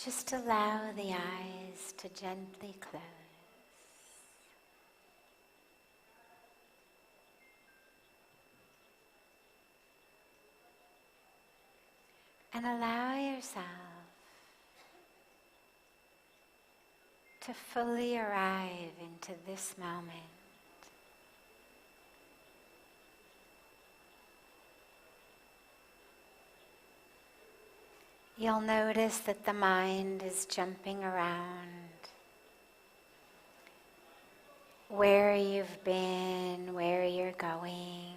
Just allow the eyes to gently close. And allow yourself to fully arrive into this moment. You'll notice that the mind is jumping around. Where you've been, where you're going,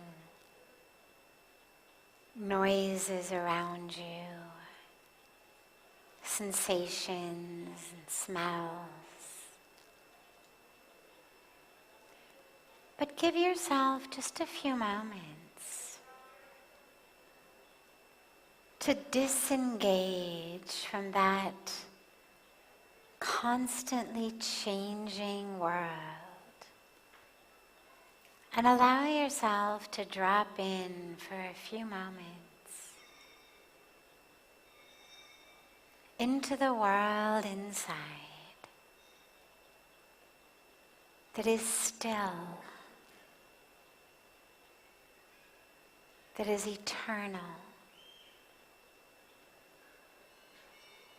noises around you, sensations and smells. But give yourself just a few moments to disengage from that constantly changing world and allow yourself to drop in for a few moments into the world inside that is still, that is eternal,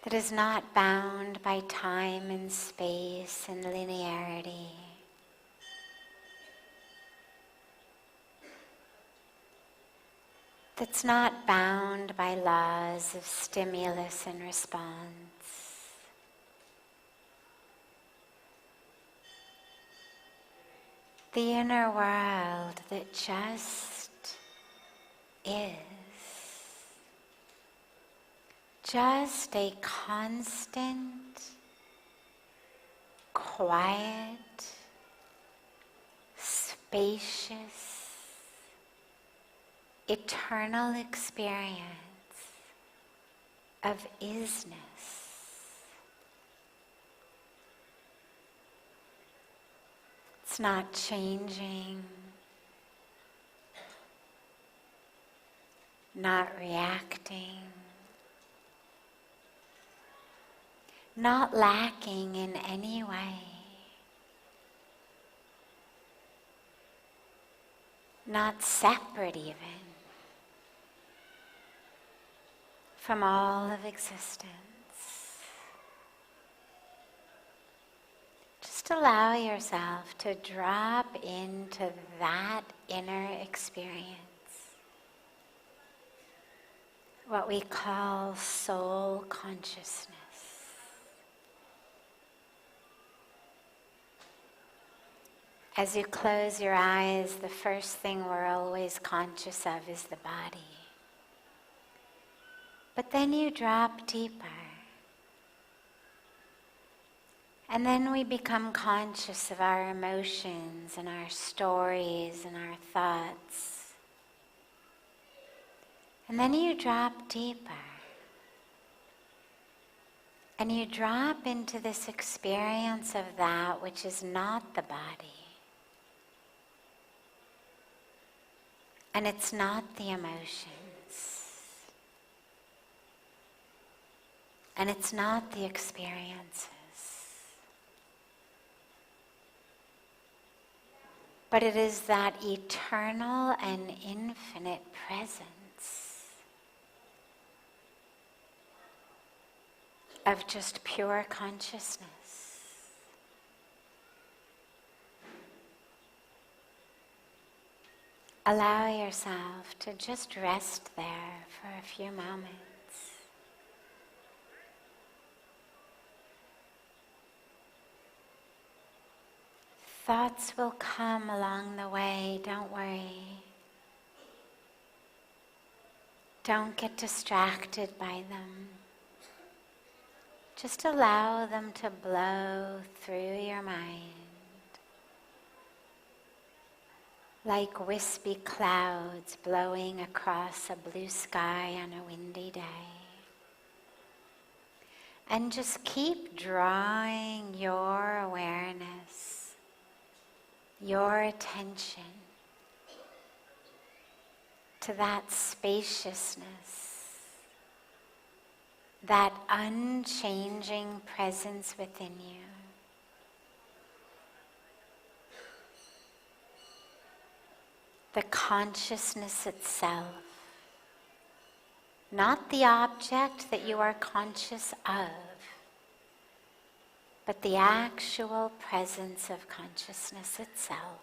that is not bound by time and space and linearity. That's not bound by laws of stimulus and response. The inner world that just is. Just a constant, quiet, spacious, eternal experience of isness. It's not changing, not reacting, not lacking in any way, not separate even from all of existence. Just allow yourself to drop into that inner experience, what we call soul consciousness. As you close your eyes, the first thing we're always conscious of is the body. But then you drop deeper. And then we become conscious of our emotions and our stories and our thoughts. And then you drop deeper. And you drop into this experience of that which is not the body. And it's not the emotions. And it's not the experiences. But it is that eternal and infinite presence of just pure consciousness. Allow yourself to just rest there for a few moments. Thoughts will come along the way, don't worry. Don't get distracted by them. Just allow them to blow through your mind like wispy clouds blowing across a blue sky on a windy day. And just keep drawing your awareness, your attention to that spaciousness, that unchanging presence within you. The consciousness itself, not the object that you are conscious of, but the actual presence of consciousness itself.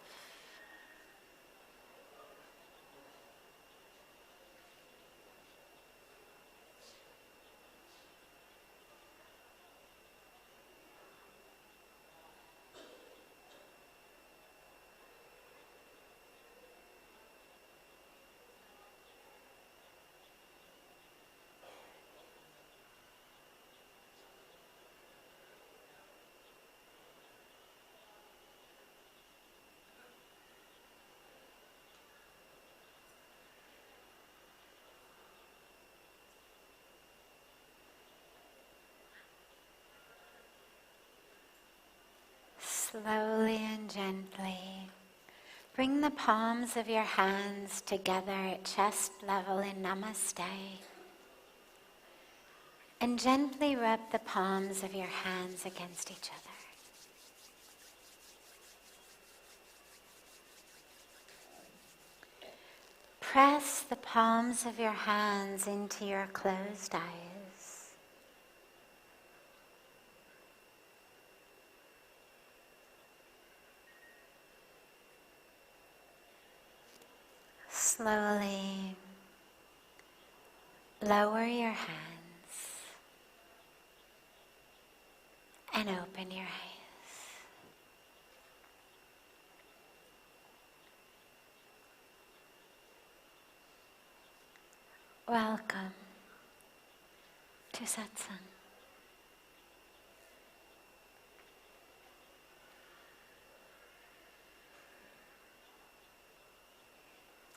Slowly and gently, bring the palms of your hands together at chest level in Namaste. And gently rub the palms of your hands against each other. Press the palms of your hands into your closed eyes. Slowly lower your hands and open your eyes. Welcome to Satsang.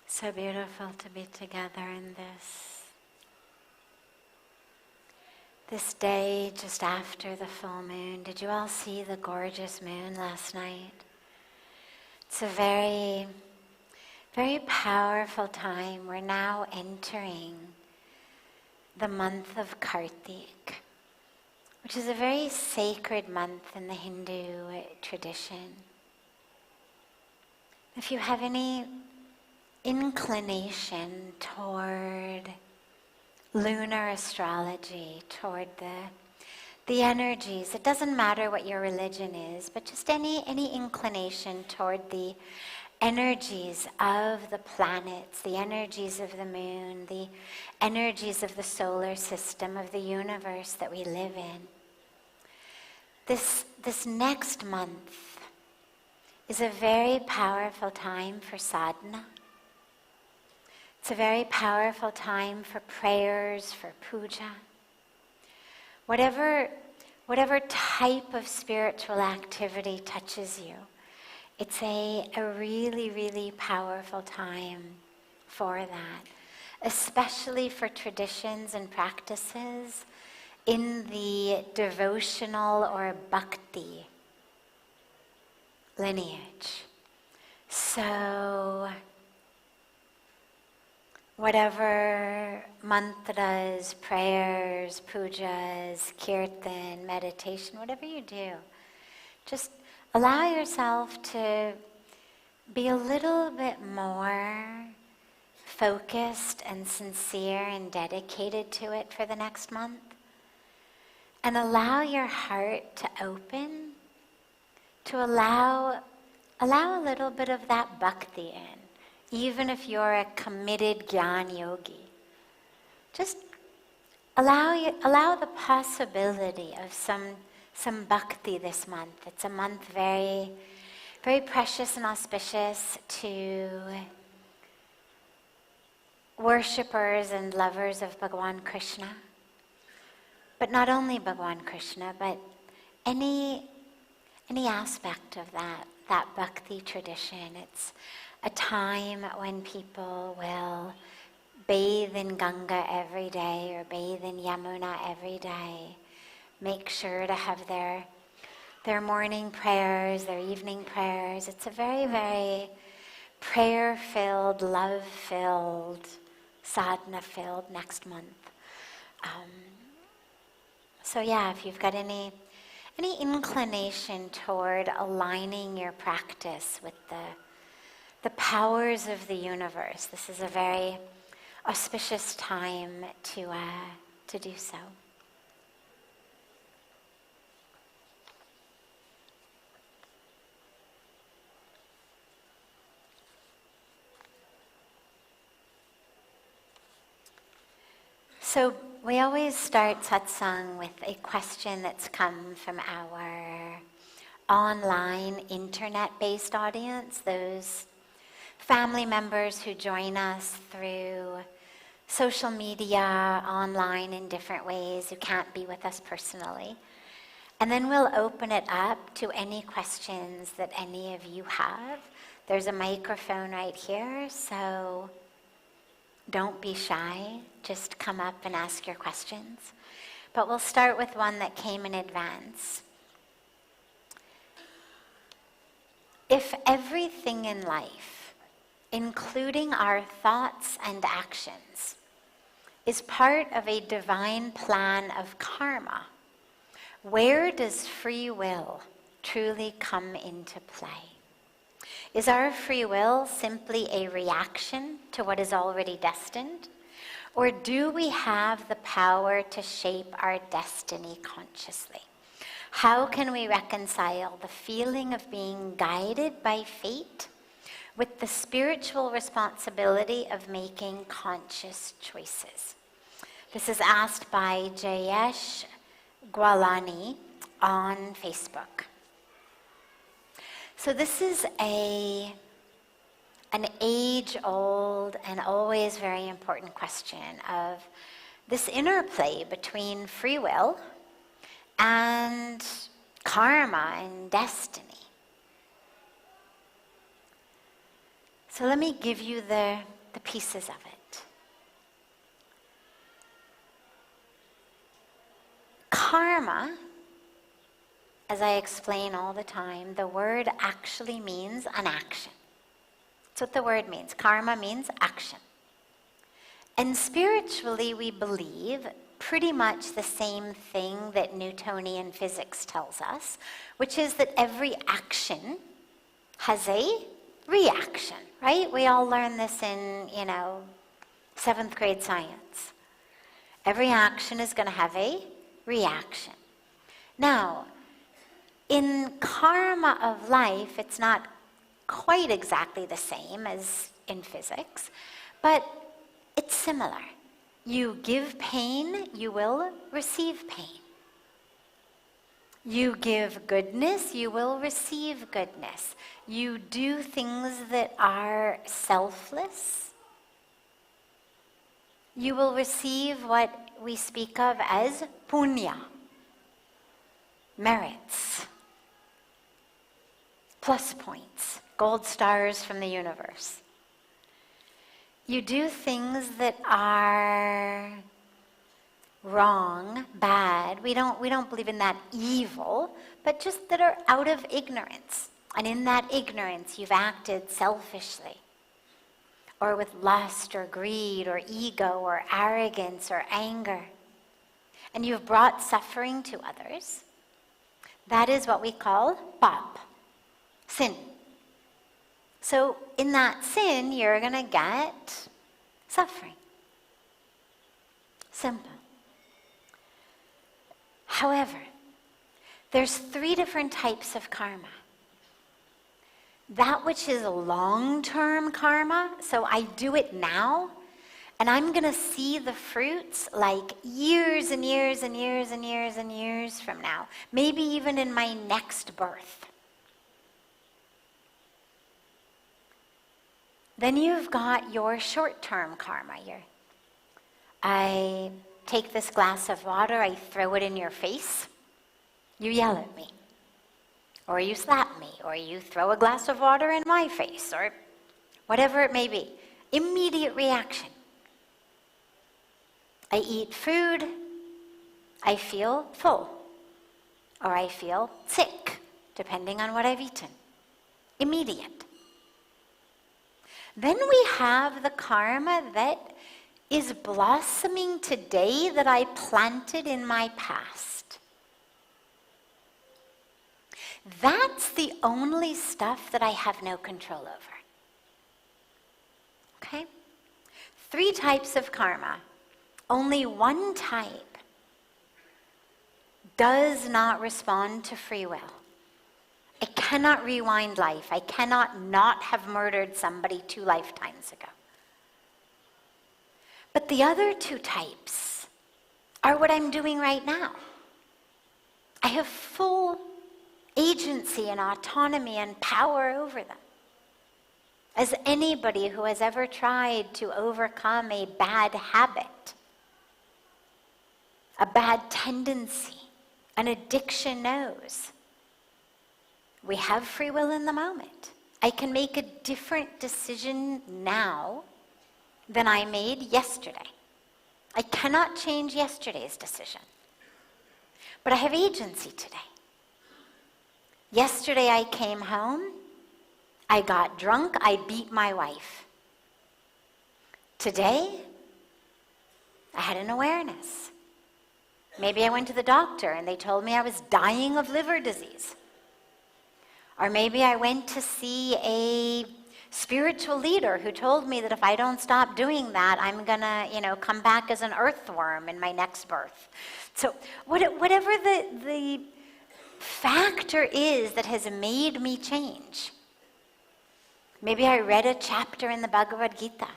So beautiful to be together in this day just after the full moon. Did you all see the gorgeous moon last night? It's a very, very powerful time. We're now entering the month of Kartik, which is a very sacred month in the Hindu tradition. If you have any inclination toward lunar astrology, toward the energies, it doesn't matter what your religion is, but just any inclination toward the energies of the planets, the energies of the moon, the energies of the solar system, of the universe that we live in. This next month is a very powerful time for sadhana. It's a very powerful time for prayers, for puja. Whatever type of spiritual activity touches you, it's a really, really powerful time for that, especially for traditions and practices in the devotional or bhakti lineage. So whatever mantras, prayers, pujas, kirtan, meditation, whatever you do, just allow yourself to be a little bit more focused and sincere and dedicated to it for the next month. And allow your heart to open, to allow a little bit of that bhakti in. Even if you're a committed Gyan yogi, just allow the possibility of some bhakti this month. It's a month very, very precious and auspicious to worshippers and lovers of Bhagawan Krishna. But not only Bhagawan Krishna, but any aspect of that bhakti tradition. It's a time when people will bathe in Ganga every day or bathe in Yamuna every day. Make sure to have their morning prayers, their evening prayers. It's a very, very prayer-filled, love-filled, sadhana-filled next month. So yeah, if you've got any inclination toward aligning your practice with the powers of the universe, this is a very auspicious time to do so. So we always start satsang with a question that's come from our online internet-based audience, those family members who join us through social media, online in different ways, who can't be with us personally. And then we'll open it up to any questions that any of you have. There's a microphone right here, so don't be shy. Just come up and ask your questions. But we'll start with one that came in advance. If everything in life, including our thoughts and actions, is part of a divine plan of karma, where does free will truly come into play? Is our free will simply a reaction to what is already destined? Or do we have the power to shape our destiny consciously? How can we reconcile the feeling of being guided by fate with the spiritual responsibility of making conscious choices? This is asked by Jayesh Gwalani on Facebook. So this is an age-old and always very important question of this interplay between free will and karma and destiny. So let me give you the pieces of it. Karma, as I explain all the time, the word actually means an action. That's what the word means. Karma means action. And spiritually, we believe pretty much the same thing that Newtonian physics tells us, which is that every action has a reaction, right? We all learn this in, 7th grade science. Every action is going to have a reaction. Now, in karma of life, it's not quite exactly the same as in physics, but it's similar. You give pain, you will receive pain. You give goodness, you will receive goodness. You do things that are selfless, you will receive what we speak of as punya, merits, plus points, gold stars from the universe. You do things that are wrong, bad. We don't believe in that evil, but just that are out of ignorance. And in that ignorance, you've acted selfishly, or with lust or greed or ego or arrogance or anger. And you've brought suffering to others. That is what we call pap, sin. So in that sin, you're going to get suffering. Simple. However, there's 3 different types of karma. That which is long-term karma, so I do it now, and I'm going to see the fruits like years and years and years and years and years from now, maybe even in my next birth. Then you've got your short-term karma. I take this glass of water, I throw it in your face, you yell at me, or you slap me, or you throw a glass of water in my face, or whatever it may be. Immediate reaction. I eat food, I feel full, or I feel sick, depending on what I've eaten. Immediate. Then we have the karma that is blossoming today that I planted in my past. That's the only stuff that I have no control over. Okay? 3 types of karma. Only one type does not respond to free will. I cannot rewind life. I cannot not have murdered somebody 2 lifetimes ago. But the other 2 types are what I'm doing right now. I have full agency and autonomy and power over them. As anybody who has ever tried to overcome a bad habit, a bad tendency, an addiction knows, we have free will in the moment. I can make a different decision now than I made yesterday. I cannot change yesterday's decision. But I have agency today. Yesterday I came home, I got drunk, I beat my wife. Today, I had an awareness. Maybe I went to the doctor and they told me I was dying of liver disease. Or maybe I went to see a spiritual leader who told me that if I don't stop doing that, I'm gonna, come back as an earthworm in my next birth. So whatever the factor is that has made me change. Maybe I read a chapter in the Bhagavad Gita.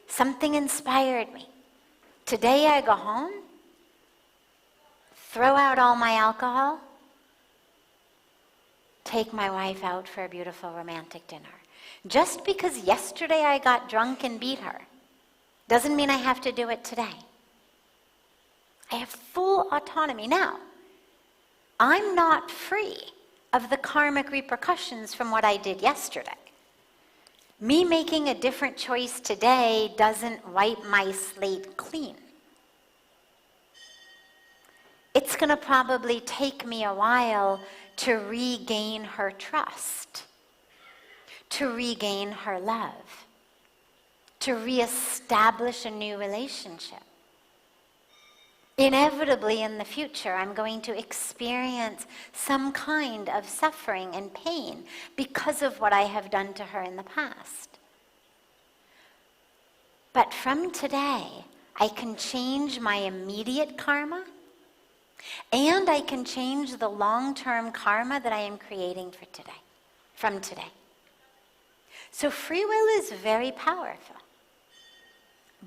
Something inspired me. Today I go home, throw out all my alcohol, take my wife out for a beautiful romantic dinner. Just because yesterday I got drunk and beat her doesn't mean I have to do it today. I have full autonomy. Now, I'm not free of the karmic repercussions from what I did yesterday. Me making a different choice today doesn't wipe my slate clean. It's going to probably take me a while to regain her trust, to regain her love, to reestablish a new relationship. Inevitably in the future, I'm going to experience some kind of suffering and pain because of what I have done to her in the past. But from today, I can change my immediate karma, and I can change the long-term karma that I am creating for today, from today. So free will is very powerful.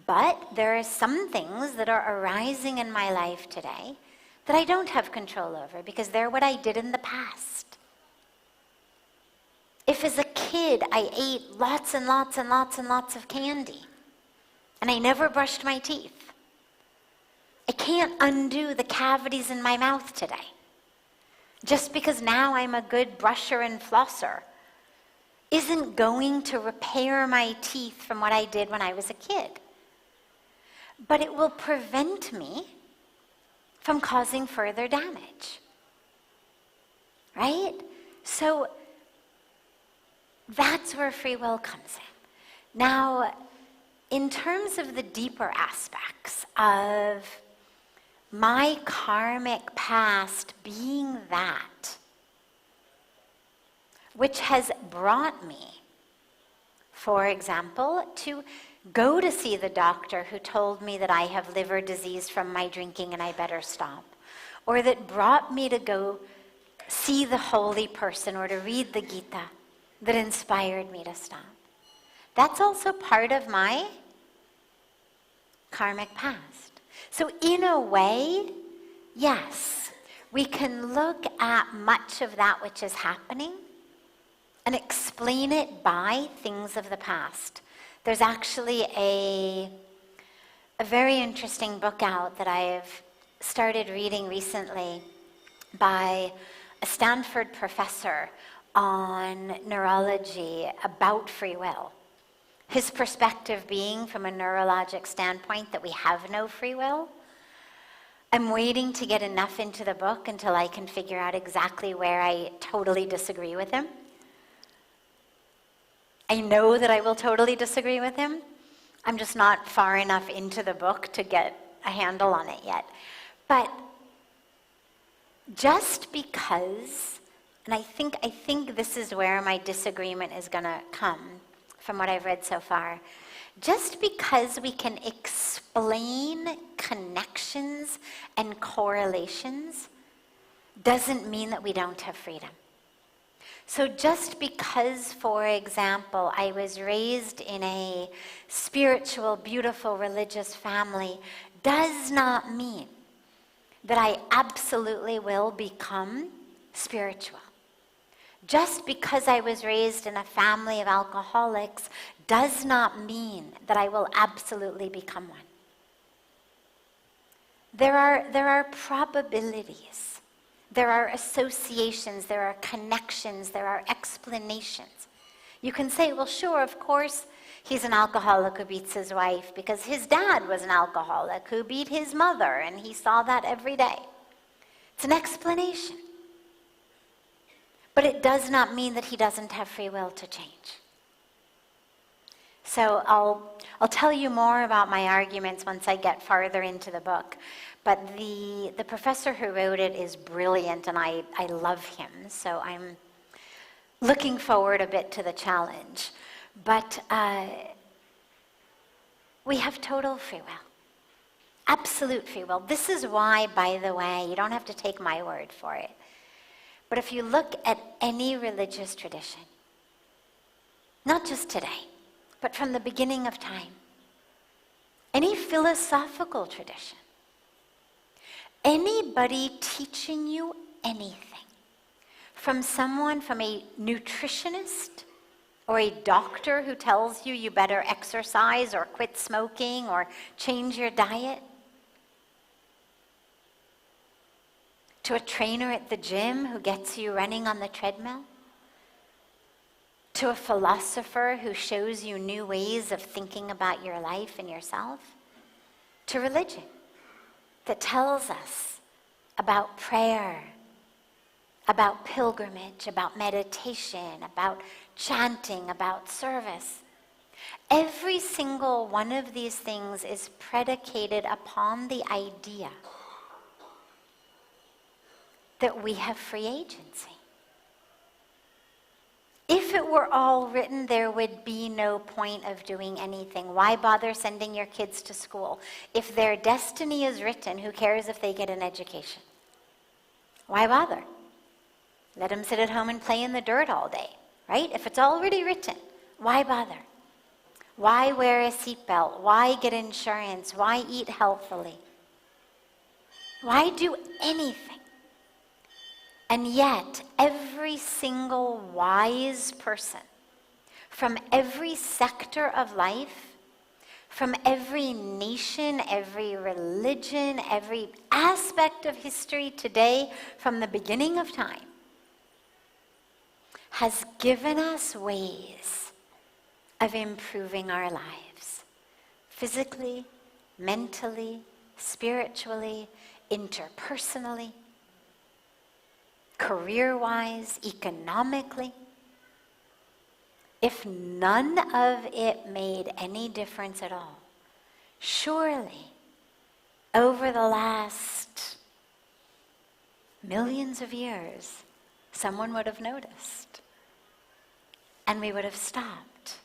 But there are some things that are arising in my life today that I don't have control over because they're what I did in the past. If as a kid I ate lots and lots and lots and lots of candy and I never brushed my teeth, I can't undo the cavities in my mouth today. Just because now I'm a good brusher and flosser isn't going to repair my teeth from what I did when I was a kid. But it will prevent me from causing further damage. Right? So that's where free will comes in. Now, in terms of the deeper aspects of my karmic past being that which has brought me, for example, to go to see the doctor who told me that I have liver disease from my drinking and I better stop, or that brought me to go see the holy person or to read the Gita that inspired me to stop. That's also part of my karmic past. So in a way, yes, we can look at much of that which is happening and explain it by things of the past. There's actually a very interesting book out that I've started reading recently by a Stanford professor on neurology about free will. His perspective being from a neurologic standpoint that we have no free will. I'm waiting to get enough into the book until I can figure out exactly where I totally disagree with him. I know that I will totally disagree with him. I'm just not far enough into the book to get a handle on it yet. But just because and I think this is where my disagreement is going to come from what I've read so far. Just because we can explain connections and correlations doesn't mean that we don't have freedom. So just because, for example, I was raised in a spiritual, beautiful, religious family does not mean that I absolutely will become spiritual. Just because I was raised in a family of alcoholics does not mean that I will absolutely become one. There are probabilities. There are associations, there are connections, there are explanations. You can say, well, sure, of course, he's an alcoholic who beats his wife because his dad was an alcoholic who beat his mother, and he saw that every day. It's an explanation. But it does not mean that he doesn't have free will to change. So I'll tell you more about my arguments once I get farther into the book. But the professor who wrote it is brilliant, and I love him. So I'm looking forward a bit to the challenge. But we have total free will. Absolute free will. This is why, by the way, you don't have to take my word for it. But if you look at any religious tradition, not just today, but from the beginning of time, any philosophical tradition, anybody teaching you anything, from a nutritionist or a doctor who tells you you better exercise or quit smoking or change your diet, to a trainer at the gym who gets you running on the treadmill, to a philosopher who shows you new ways of thinking about your life and yourself, to religion that tells us about prayer, about pilgrimage, about meditation, about chanting, about service. Every single one of these things is predicated upon the idea that we have free agency. If it were all written, there would be no point of doing anything. Why bother sending your kids to school? If their destiny is written, who cares if they get an education? Why bother? Let them sit at home and play in the dirt all day, right? If it's already written, why bother? Why wear a seatbelt? Why get insurance? Why eat healthily? Why do anything? And yet, every single wise person from every sector of life, from every nation, every religion, every aspect of history today, from the beginning of time, has given us ways of improving our lives, physically, mentally, spiritually, interpersonally, career-wise, economically. If none of it made any difference at all, surely over the last millions of years, someone would have noticed. And we would have stopped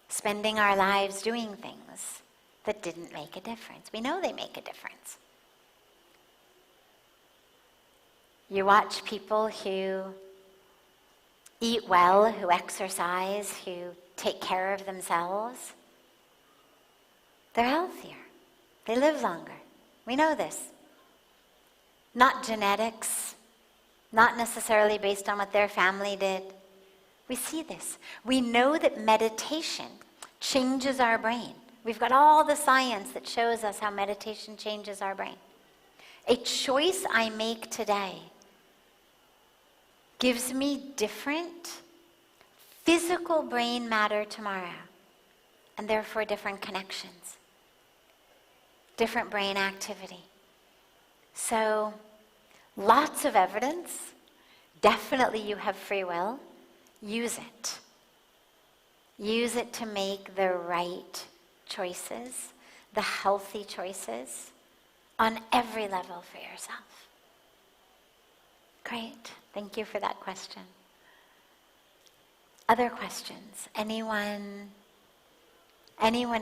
spending our lives doing things that didn't make a difference. We know they make a difference. You watch people who eat well, who exercise, who take care of themselves. They're healthier. They live longer. We know this. Not genetics, not necessarily based on what their family did. We see this. We know that meditation changes our brain. We've got all the science that shows us how meditation changes our brain. A choice I make today gives me different physical brain matter tomorrow, and therefore different connections, different brain activity. So, lots of evidence. Definitely you have free will. Use it. Use it to make the right choices, the healthy choices, on every level for yourself. Great. Thank you for that question. Other questions? Anyone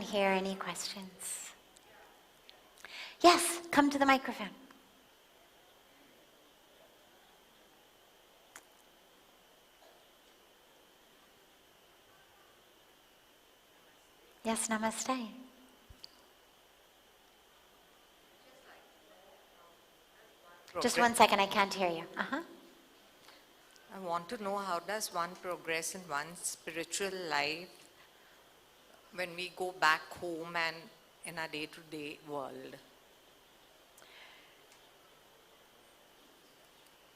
here, any questions? Yes, come to the microphone. Yes, namaste. Just 1 second, I can't hear you. I want to know, how does one progress in one's spiritual life when we go back home and in our day-to-day world?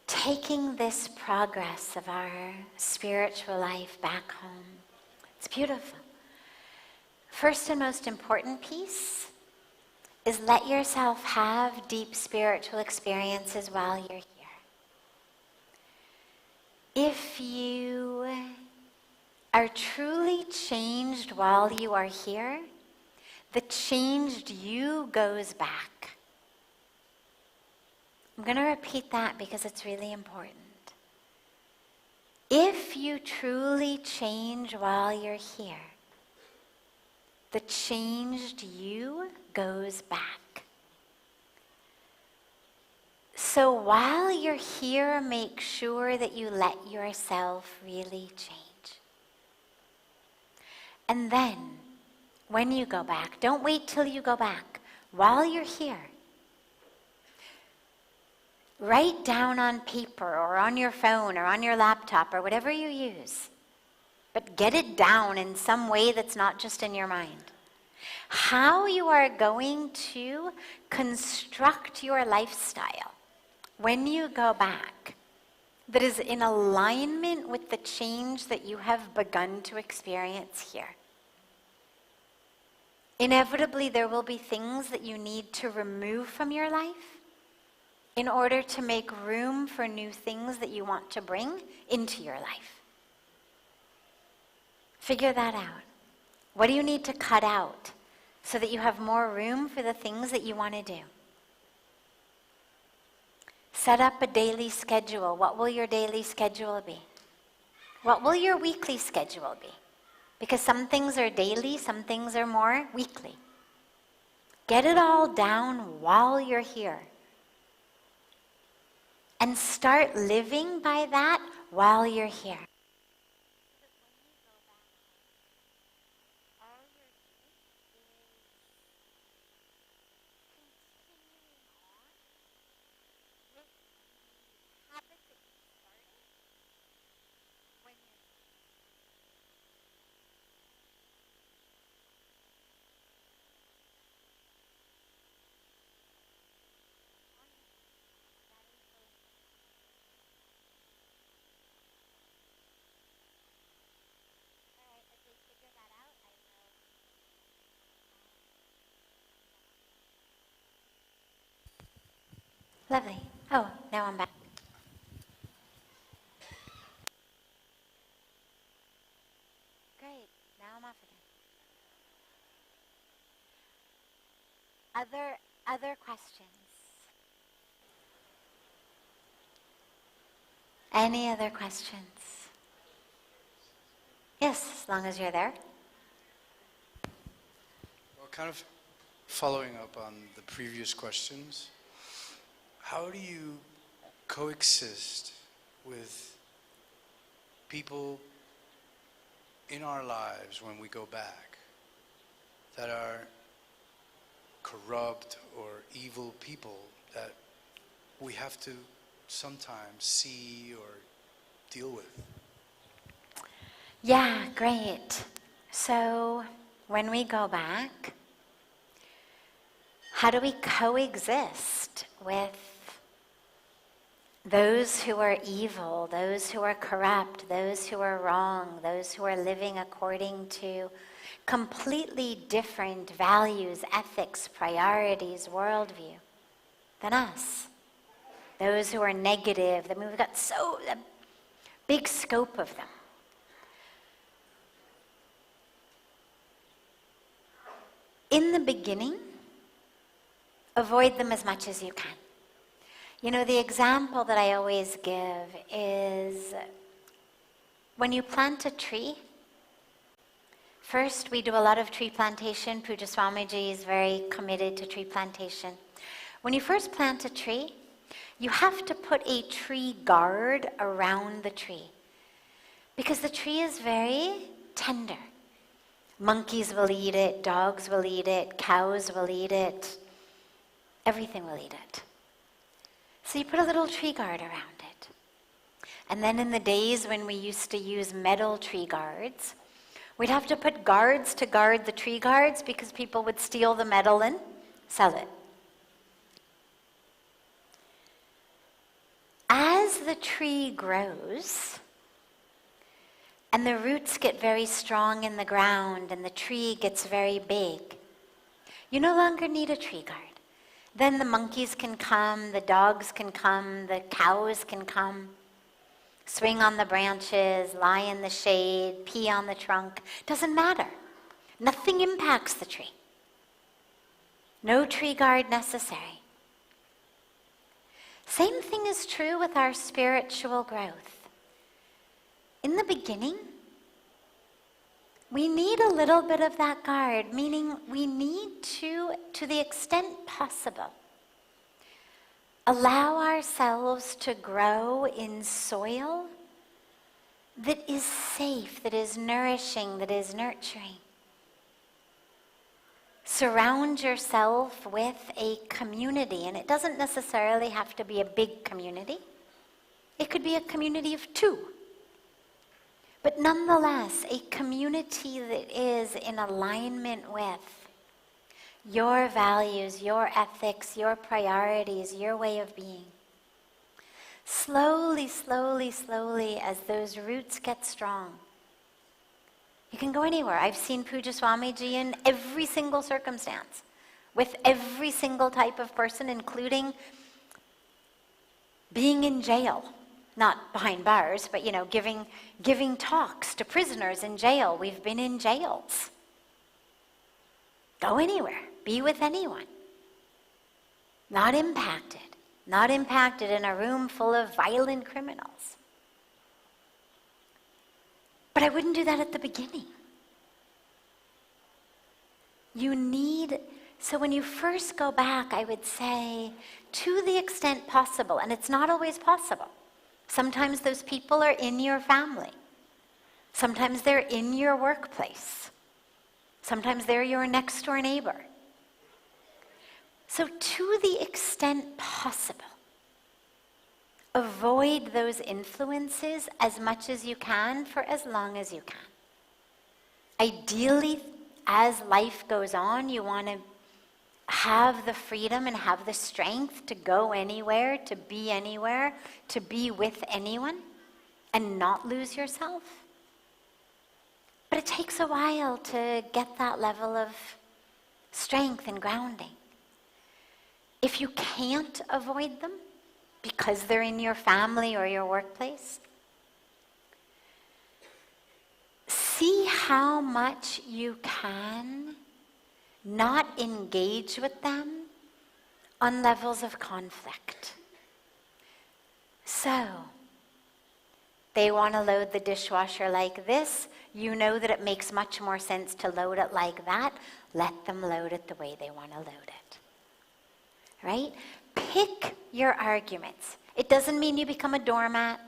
Taking this progress of our spiritual life back home, it's beautiful. First and most important piece is let yourself have deep spiritual experiences while you're here. If you are truly changed while you are here, the changed you goes back. I'm going to repeat that because it's really important. If you truly change while you're here, the changed you goes back. So while you're here, make sure that you let yourself really change. And then, when you go back, don't wait till you go back. While you're here, write down on paper or on your phone or on your laptop or whatever you use, but get it down in some way that's not just in your mind. How you are going to construct your lifestyle when you go back that is in alignment with the change that you have begun to experience here. Inevitably, there will be things that you need to remove from your life in order to make room for new things that you want to bring into your life. Figure that out. What do you need to cut out so that you have more room for the things that you want to do? Set up a daily schedule. What will your daily schedule be? What will your weekly schedule be? Because some things are daily, some things are more weekly. Get it all down while you're here. And start living by that while you're here. Lovely. Oh, now I'm back. Great. Now I'm off again. Other questions? Any other questions? Yes, as long as you're there. Well, kind of following up on the previous questions, how do you coexist with people in our lives when we go back that are corrupt or evil people that we have to sometimes see or deal with? Yeah, great. So when we go back, how do we coexist with those who are evil, those who are corrupt, those who are wrong, those who are living according to completely different values, ethics, priorities, worldview than us? Those who are negative, I mean, we've got a big scope of them. In the beginning, avoid them as much as you can. You know, the example that I always give is when you plant a tree, first we do a lot of tree plantation. Pujya Swamiji is very committed to tree plantation. When you first plant a tree, you have to put a tree guard around the tree because the tree is very tender. Monkeys will eat it, dogs will eat it, cows will eat it, everything will eat it. So you put a little tree guard around it. And then in the days when we used to use metal tree guards, we'd have to put guards to guard the tree guards because people would steal the metal and sell it. As the tree grows and the roots get very strong in the ground and the tree gets very big, you no longer need a tree guard. Then the monkeys can come, the dogs can come, the cows can come, swing on the branches, lie in the shade, pee on the trunk. Doesn't matter. Nothing impacts the tree. No tree guard necessary. Same thing is true with our spiritual growth. In the beginning, we need a little bit of that guard, meaning we need to the extent possible, allow ourselves to grow in soil that is safe, that is nourishing, that is nurturing. Surround yourself with a community, and it doesn't necessarily have to be a big community. It could be a community of 2. But nonetheless, a community that is in alignment with your values, your ethics, your priorities, your way of being. Slowly, slowly, slowly, as those roots get strong, you can go anywhere. I've seen Pujya Swamiji in every single circumstance, with every single type of person, including being in jail. Not behind bars, but giving talks to prisoners in jail. We've been in jails. Go anywhere. Be with anyone. Not impacted. Not impacted in a room full of violent criminals. But I wouldn't do that at the beginning. So when you first go back, I would say, to the extent possible, and it's not always possible. Sometimes those people are in your family. Sometimes they're in your workplace. Sometimes they're your next door neighbor. So to the extent possible, avoid those influences as much as you can for as long as you can. Ideally, as life goes on, you want to have the freedom and have the strength to go anywhere, to be with anyone, and not lose yourself. But it takes a while to get that level of strength and grounding. If you can't avoid them because they're in your family or your workplace, see how much you can not engage with them on levels of conflict. So, they want to load the dishwasher like this. You know that it makes much more sense to load it like that. Let them load it the way they want to load it. Right? Pick your arguments. It doesn't mean you become a doormat.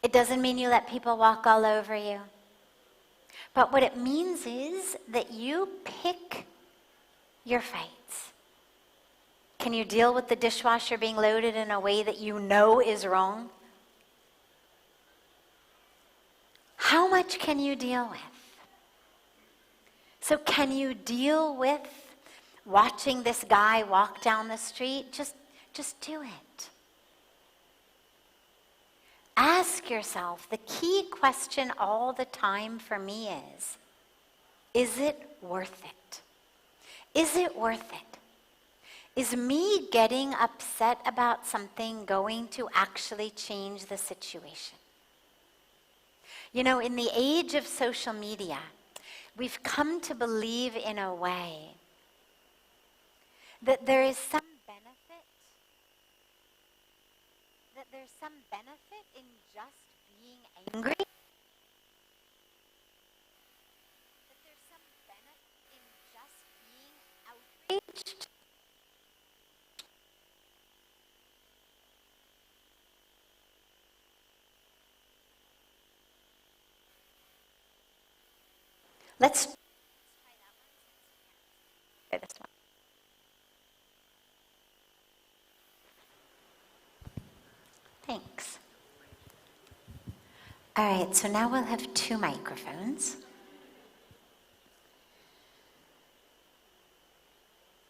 It doesn't mean you let people walk all over you. But what it means is that you pick your fights. Can you deal with the dishwasher being loaded in a way that you know is wrong? How much can you deal with? So can you deal with watching this guy walk down the street? Just do it. Ask yourself, the key question all the time for me is it worth it? Is it worth it? Is me getting upset about something going to actually change the situation? You know, in the age of social media, we've come to believe in a way that there is some benefit there's some benefit in just being angry? That there's some benefit in just being outraged? Let's try that one. This one. Thanks. All right, so now we'll have 2 microphones.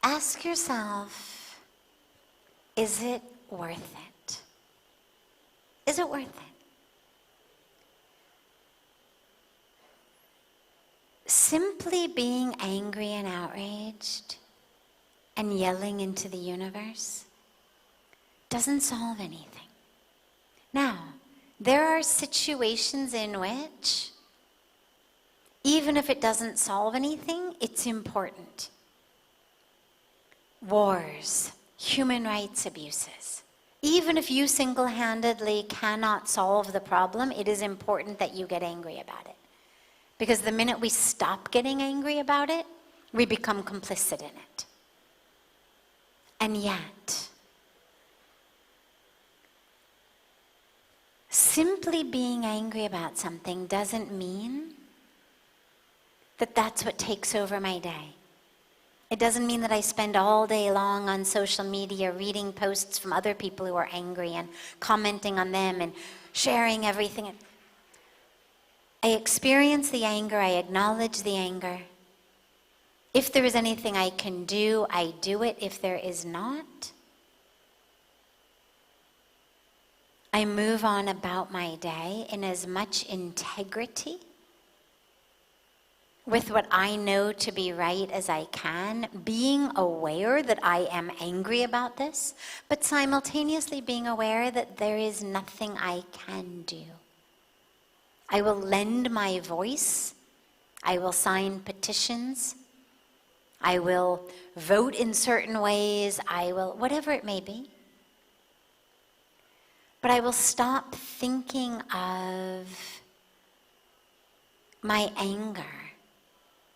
Ask yourself, is it worth it? Is it worth it? Simply being angry and outraged and yelling into the universe doesn't solve anything. Now, there are situations in which, even if it doesn't solve anything, it's important. Wars, human rights abuses. Even if you single-handedly cannot solve the problem, it is important that you get angry about it. Because the minute we stop getting angry about it, we become complicit in it. And yet, simply being angry about something doesn't mean that that's what takes over my day. It doesn't mean that I spend all day long on social media reading posts from other people who are angry and commenting on them and sharing everything. I experience the anger, I acknowledge the anger. If there is anything I can do, I do it. If there is not, I move on about my day in as much integrity with what I know to be right as I can, being aware that I am angry about this, but simultaneously being aware that there is nothing I can do. I will lend my voice. I will sign petitions. I will vote in certain ways. I will, whatever it may be. But I will stop thinking of my anger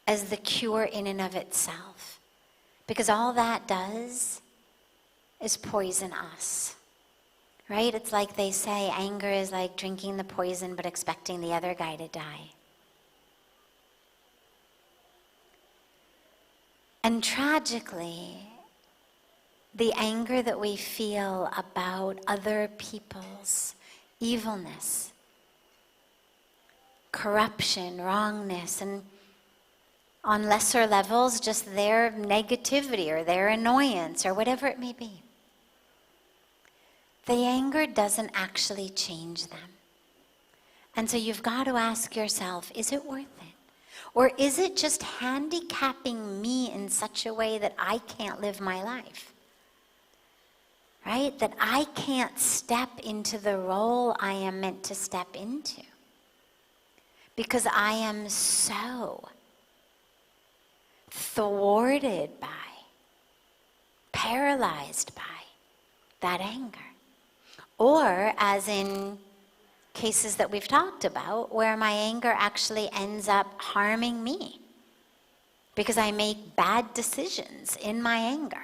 as the cure in and of itself. Because all that does is poison us. Right? It's like they say, anger is like drinking the poison but expecting the other guy to die. And tragically, the anger that we feel about other people's evilness, corruption, wrongness, and on lesser levels, just their negativity or their annoyance or whatever it may be. The anger doesn't actually change them. And so you've got to ask yourself, is it worth it? Or is it just handicapping me in such a way that I can't live my life? Right? That I can't step into the role I am meant to step into. Because I am so thwarted by, paralyzed by that anger. Or, as in cases that we've talked about, where my anger actually ends up harming me because I make bad decisions in my anger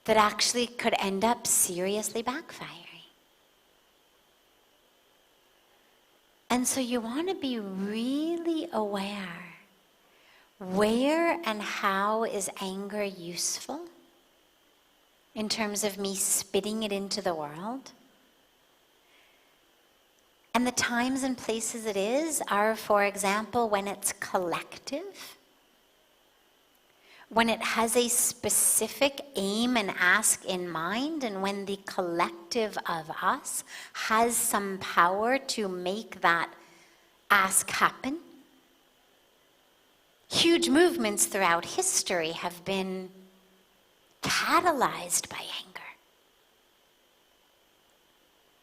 that actually could end up seriously backfiring. And so you want to be really aware. Where and how is anger useful? In terms of me spitting it into the world. And the times and places it is are, for example, when it's collective, when it has a specific aim and ask in mind, and when the collective of us has some power to make that ask happen. Huge movements throughout history have been catalyzed by anger.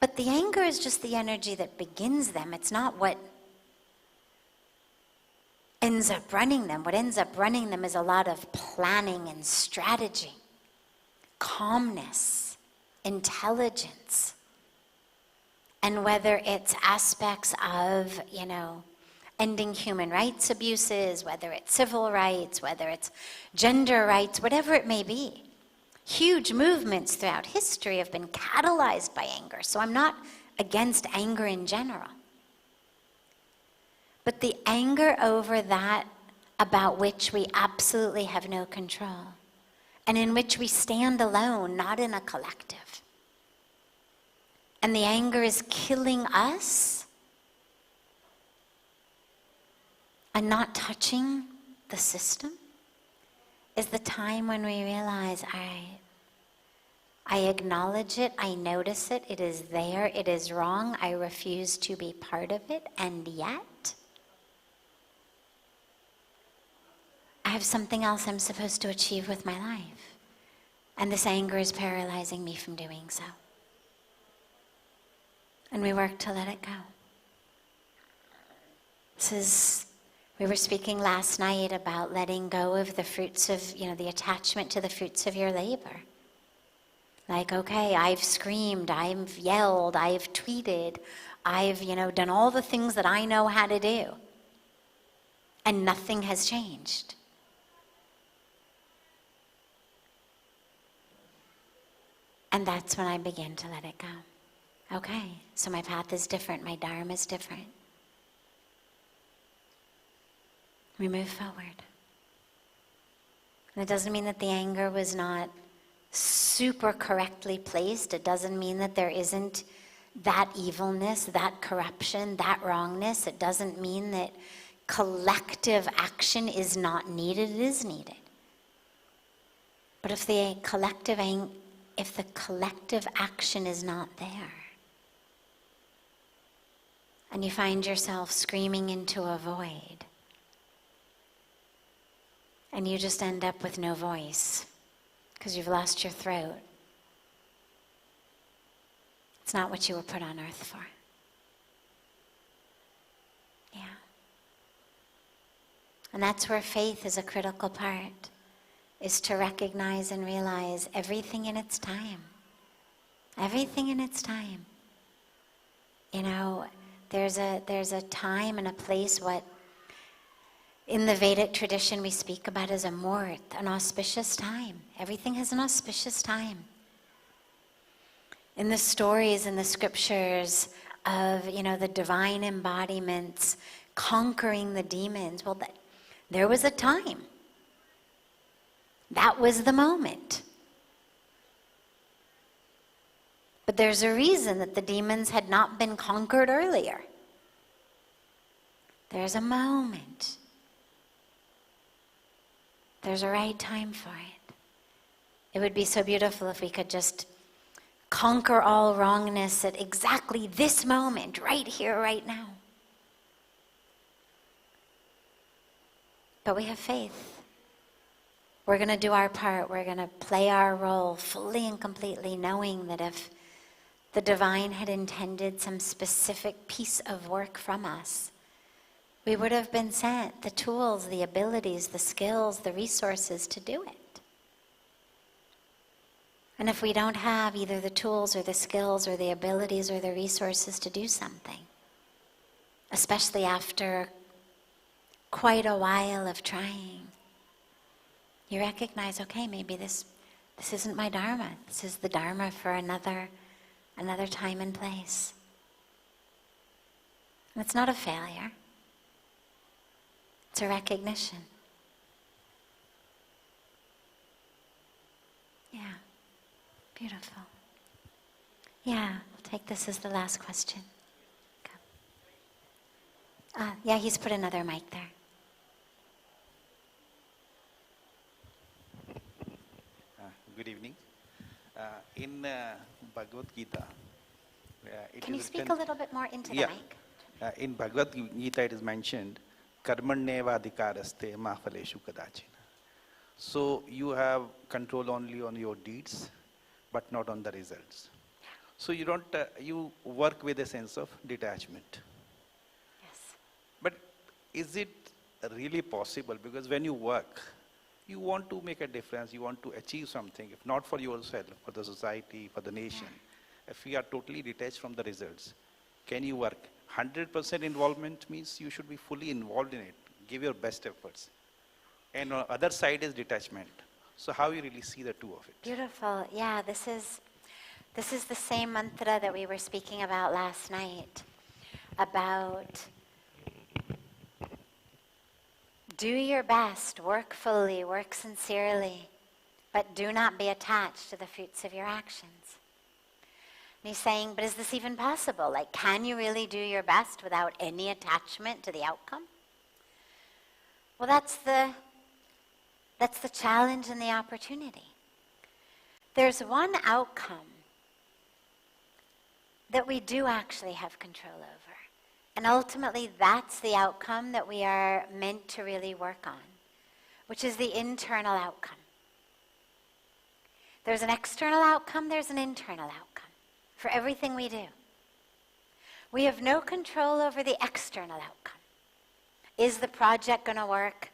But the anger is just the energy that begins them. It's not what ends up running them. What ends up running them is a lot of planning and strategy, calmness, intelligence. And whether it's aspects of, ending human rights abuses, whether it's civil rights, whether it's gender rights, whatever it may be. Huge movements throughout history have been catalyzed by anger. So I'm not against anger in general. But the anger over that about which we absolutely have no control, and in which we stand alone, not in a collective. And the anger is killing us and not touching the system, is the time when we realize, all right, I acknowledge it, I notice it, it is there, it is wrong, I refuse to be part of it, and yet I have something else I'm supposed to achieve with my life. And this anger is paralyzing me from doing so. And we work to let it go. We were speaking last night about letting go of the fruits of, the attachment to the fruits of your labor. Like, okay, I've screamed, I've yelled, I've tweeted, I've, done all the things that I know how to do. And nothing has changed. And that's when I begin to let it go. Okay, so my path is different, my dharma is different. We move forward. And it doesn't mean that the anger was not super correctly placed. It doesn't mean that there isn't that evilness, that corruption, that wrongness. It doesn't mean that collective action is not needed. It is needed. But if the collective action is not there, and you find yourself screaming into a void, and you just end up with no voice because you've lost your throat, it's not what you were put on earth for. Yeah. And that's where faith is a critical part, is to recognize and realize everything in its time. Everything in its time. There's a time and a place, what in the Vedic tradition we speak about as a muhurt, an auspicious time. Everything has an auspicious time. In the stories in the scriptures of, the divine embodiments conquering the demons, well, there was a time. That was the moment. But there's a reason that the demons had not been conquered earlier. There's a moment. There's a right time for it. It would be so beautiful if we could just conquer all wrongness at exactly this moment, right here, right now. But we have faith. We're going to do our part. We're going to play our role fully and completely, knowing that if the divine had intended some specific piece of work from us, we would have been sent the tools, the abilities, the skills, the resources to do it. And if we don't have either the tools or the skills or the abilities or the resources to do something, especially after quite a while of trying, you recognize, okay, maybe this isn't my dharma. This is the dharma for another time and place. And it's not a failure. It's a recognition. Yeah, beautiful. Yeah, we'll take this as the last question. Yeah, he's put another mic there. Good evening. In Bhagavad Gita, Can you speak a little bit more into the mic? In Bhagavad Gita it is mentioned, karmanneva adhikaraste ma phaleshu kadachina. So you have control only on your deeds, but not on the results. So you don't, you work with a sense of detachment. Yes. But is it really possible? Because when you work, You want to make a difference, you want to achieve something, if not for yourself, for the society, for the nation. If we are totally detached from the results, can you work? 100% involvement means you should be fully involved in it. Give your best efforts. And on the other side is detachment. So how you really see the two of it? Beautiful. Yeah, this is the same mantra that we were speaking about last night, about do your best, work fully, work sincerely, but do not be attached to the fruits of your actions. And he's saying, but is this even possible? Like, can you really do your best without any attachment to the outcome? Well, that's the challenge and the opportunity. There's one outcome that we do actually have control over. And ultimately, that's the outcome that we are meant to really work on, which is the internal outcome. There's an external outcome, there's an internal outcome for everything we do. We have no control over the external outcome. Is the project going to work?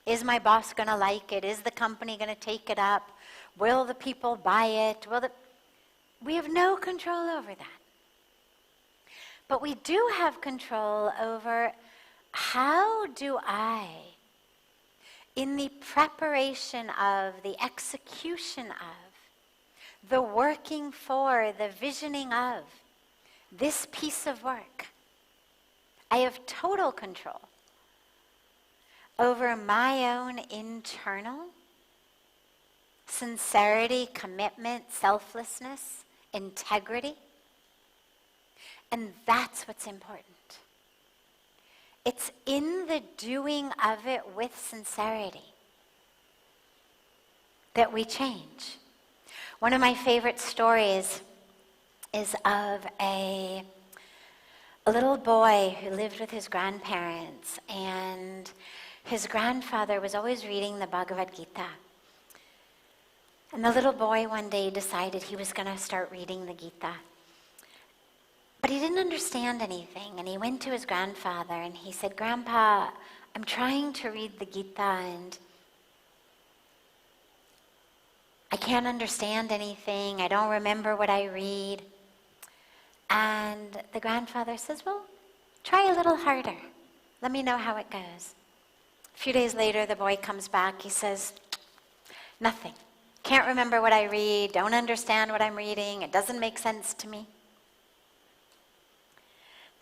Is my boss going to like it? Is the company going to take it up? Will the people buy it? We have no control over that. But we do have control over how do I, in the preparation of, the execution of, the working for, the visioning of this piece of work, I have total control over my own internal sincerity, commitment, selflessness, integrity. And that's what's important. It's in the doing of it with sincerity that we change. One of my favorite stories is of a little boy who lived with his grandparents, and his grandfather was always reading the Bhagavad Gita. And the little boy one day decided he was going to start reading the Gita. But he didn't understand anything, and he went to his grandfather and he said, "Grandpa, I'm trying to read the Gita and I can't understand anything. I don't remember what I read." And the grandfather says, "Well, try a little harder. Let me know how it goes." A few days later, the boy comes back. He says, "Nothing. Can't remember what I read. Don't understand what I'm reading. It doesn't make sense to me."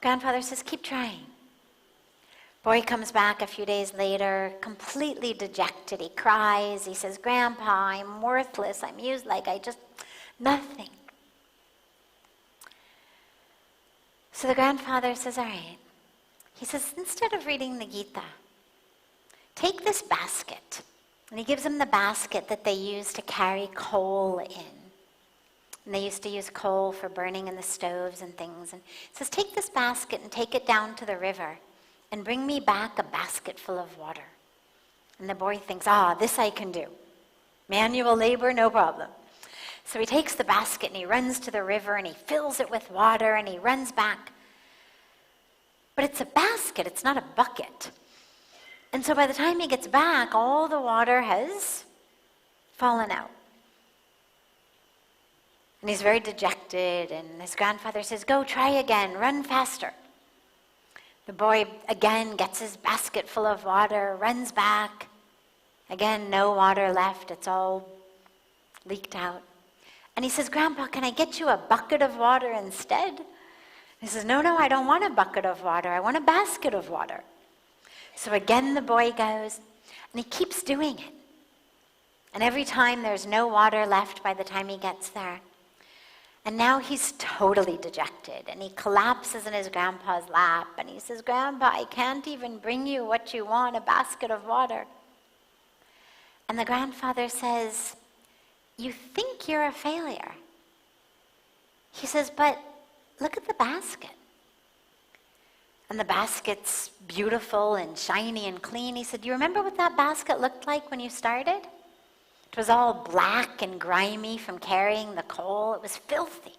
Grandfather says, "Keep trying." Boy comes back a few days later, completely dejected. He cries. He says, "Grandpa, I'm worthless. I'm used like nothing." So the grandfather says, "All right." He says, "Instead of reading the Gita, take this basket." And he gives him the basket that they used to carry coal in. And they used to use coal for burning in the stoves and things. And he says, "Take this basket and take it down to the river and bring me back a basket full of water." And the boy thinks, this I can do. Manual labor, no problem. So he takes the basket and he runs to the river and he fills it with water and he runs back. But it's a basket, it's not a bucket. And so by the time he gets back, all the water has fallen out. And he's very dejected, and his grandfather says, "Go, try again, run faster." The boy again gets his basket full of water, runs back. Again, no water left, it's all leaked out. And he says, "Grandpa, can I get you a bucket of water instead?" He says, No, I don't want a bucket of water, I want a basket of water." So again the boy goes, and he keeps doing it. And every time there's no water left by the time he gets there. And now he's totally dejected, and he collapses in his grandpa's lap, and he says, "Grandpa, I can't even bring you what you want, a basket of water." And the grandfather says, "You think you're a failure." He says, "But look at the basket." And the basket's beautiful and shiny and clean. He said, "Do you remember what that basket looked like when you started? It was all black and grimy from carrying the coal. It was filthy."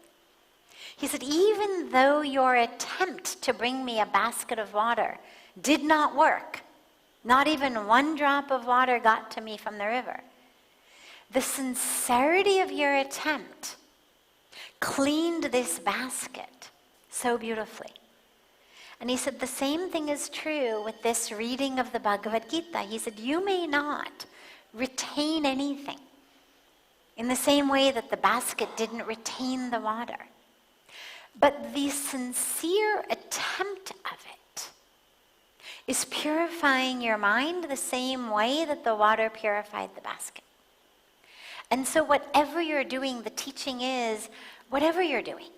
He said, "Even though your attempt to bring me a basket of water did not work, Not even one drop of water got to me from the river. The sincerity of your attempt cleaned this basket so beautifully. And he said the same thing is true with this reading of the Bhagavad Gita. He said, you may not retain anything in the same way that the basket didn't retain the water. But the sincere attempt of it is purifying your mind the same way that the water purified the basket. And so whatever you're doing, the teaching is, whatever you're doing,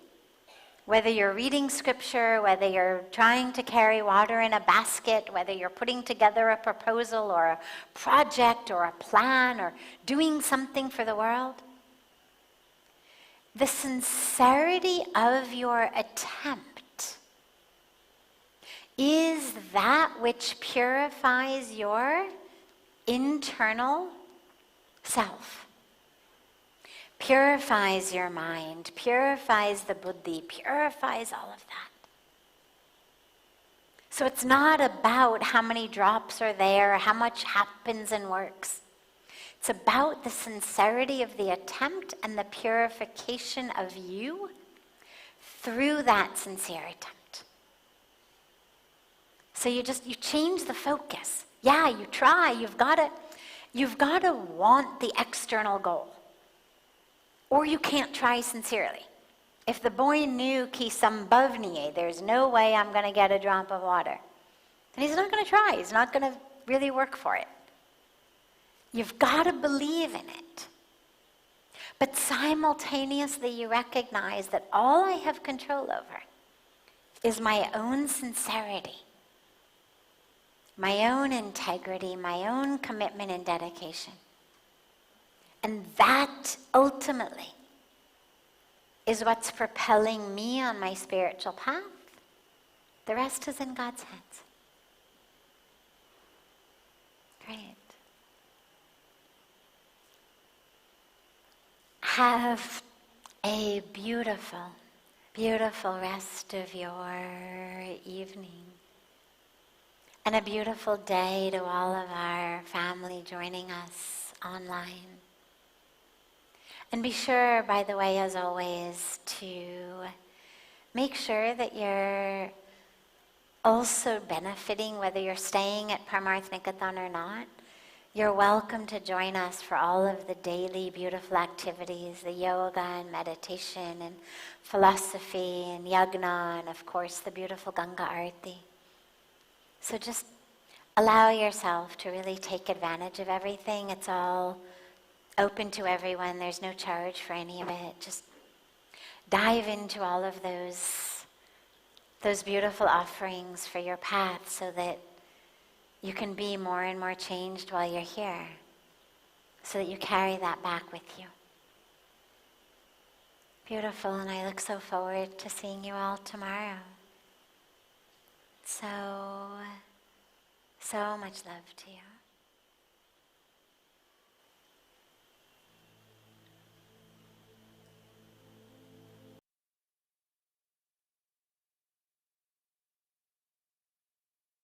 whether you're reading scripture, whether you're trying to carry water in a basket, whether you're putting together a proposal or a project or a plan or doing something for the world, the sincerity of your attempt is that which purifies your internal self. Purifies your mind, purifies the buddhi, purifies all of that. So it's not about how many drops are there, how much happens and works. It's about the sincerity of the attempt and the purification of you through that sincere attempt. So you change the focus. Yeah, you try, you've got to want the external goal. Or you can't try sincerely. If the boy knew ki sambhavniye, there's no way I'm going to get a drop of water, then he's not going to try. He's not going to really work for it. You've got to believe in it. But simultaneously you recognize that all I have control over is my own sincerity, my own integrity, my own commitment and dedication. And that ultimately is what's propelling me on my spiritual path. The rest is in God's hands. Great. Have a beautiful, beautiful rest of your evening. And a beautiful day to all of our family joining us online. And be sure, by the way, as always, to make sure that you're also benefiting, whether you're staying at Parmarth Niketan or not. You're welcome to join us for all of the daily beautiful activities, the yoga and meditation and philosophy and yagna and, of course, the beautiful Ganga Arati. So just allow yourself to really take advantage of everything. It's all open to everyone. There's no charge for any of it. Just dive into all of those beautiful offerings for your path so that you can be more and more changed while you're here, so that you carry that back with you. Beautiful, and I look so forward to seeing you all tomorrow. So much love to you.